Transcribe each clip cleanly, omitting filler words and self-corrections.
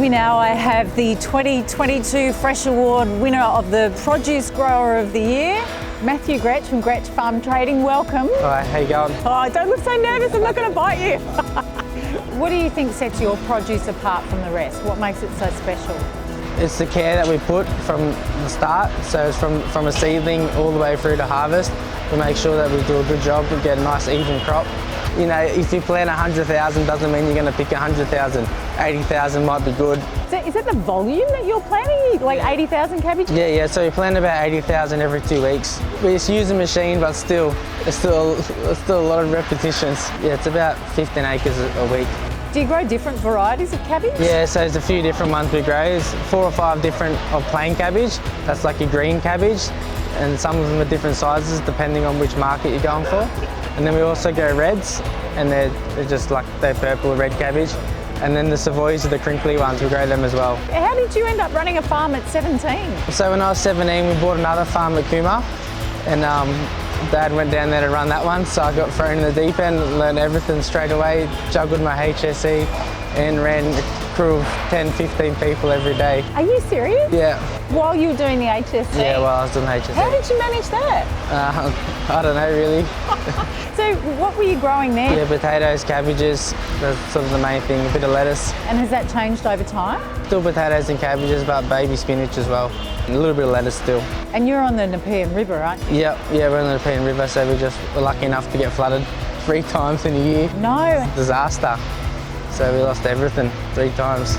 me now I have the 2022 Fresh Award winner of the Produce Grower of the Year, Matthew Grech from Grech Farm Trading. Welcome. Hi, how you going? Oh, don't look so nervous, I'm not going to bite you. What do you think sets your produce apart from the rest? What makes it so special? It's the care that we put from the start, so it's from a seedling all the way through to harvest. We make sure that we do a good job, we get a nice even crop. You know, if you plant 100,000 doesn't mean you're going to pick 100,000. 80,000 might be good. So is it the volume that you're planting, like 80,000 cabbage? Yeah, so you plant about 80,000 every 2 weeks. We just use a machine, but still, it's still a lot of repetitions. Yeah, it's about 15 acres a week. Do you grow different varieties of cabbage? Yeah, so there's a few different ones we grow. There's 4 or 5 different of plain cabbage. That's like your green cabbage. And some of them are different sizes depending on which market you're going for. And then we also grow reds, and they're just like they're purple red cabbage. And then the Savoys are the crinkly ones, we grow them as well. How did you end up running a farm at 17? So when I was 17, we bought another farm at Cooma, and Dad went down there to run that one, so I got thrown in the deep end, learned everything straight away, juggled my HSE, and ran a crew of 10, 15 people every day. Are you serious? Yeah. While you were doing the HSC? Yeah, while I was doing HSE. How did you manage that? I don't know really. So what were you growing there? Yeah, potatoes, cabbages, that's sort of the main thing, a bit of lettuce. And has that changed over time? Still potatoes and cabbages, but baby spinach as well. And a little bit of lettuce still. And you're on the Nepean River, aren't you? Yeah, we're on the Penelope River, so we're lucky enough to get flooded 3 times in a year. No. Disaster. So we lost everything 3 times.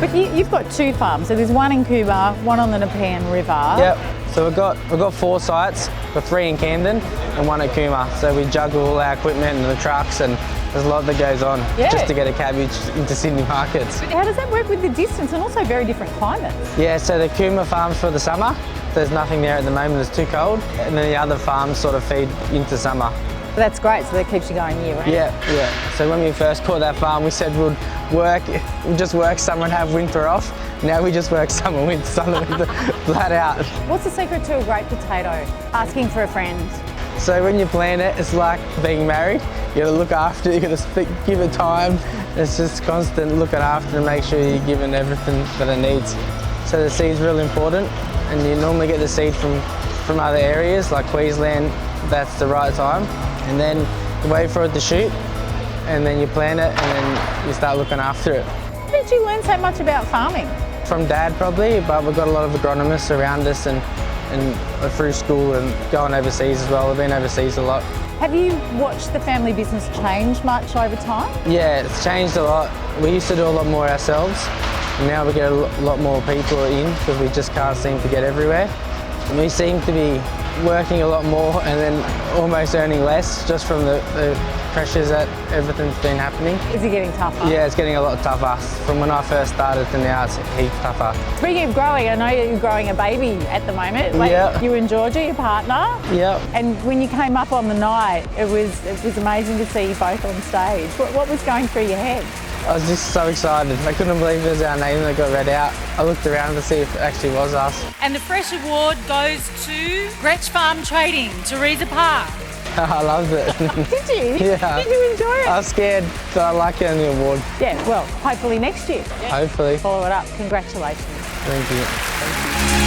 But you've got 2 farms, so there's one in Cuba, one on the Nepean River. Yep. So we've got 4 sites. We've got 3 in Camden and 1 at Cooma. So we juggle all our equipment and the trucks, and there's a lot that goes on just to get a cabbage into Sydney markets. How does that work with the distance and also very different climates? Yeah, so the Cooma farm's for the summer. There's nothing there at the moment, it's too cold. And then the other farms sort of feed into summer. That's great, so that keeps you going year round. Yeah. So when we first bought that farm, we said we'd just work summer and have winter off. Now we just work summer, winter, flat out. What's the secret to a great potato? Asking for a friend. So when you plant it, it's like being married. You gotta look after it, you gotta give it time. It's just constant looking after and make sure you're giving everything that it needs. So the seed's really important, and you normally get the seed from other areas like Queensland. That's the right time. And then you wait for it to shoot, and then you plant it, and then you start looking after it. How did you learn so much about farming? From Dad probably, but we've got a lot of agronomists around us and through school and going overseas as well. I've been overseas a lot. Have you watched the family business change much over time? Yeah, it's changed a lot. We used to do a lot more ourselves. Now we get a lot more people in because we just can't seem to get everywhere. And we seem to be working a lot more and then almost earning less just from the pressures that everything's been happening. Is it getting tougher? Yeah, it's getting a lot tougher. From when I first started to now, it's heaps tougher. Speaking of growing, I know you're growing a baby at the moment. Yeah. You and Georgia, your partner. Yeah. And when you came up on the night, it was amazing to see you both on stage. What was going through your head? I was just so excited. I couldn't believe it was our name that got read out. I looked around to see if it actually was us. And the Fresh Award goes to Grech Farm Trading, Teresa Park. I loved it. Did you? Yeah. Did you enjoy it? I was scared, but I like getting the award. Yeah, well, hopefully next year. Hopefully. Follow it up. Congratulations. Thank you.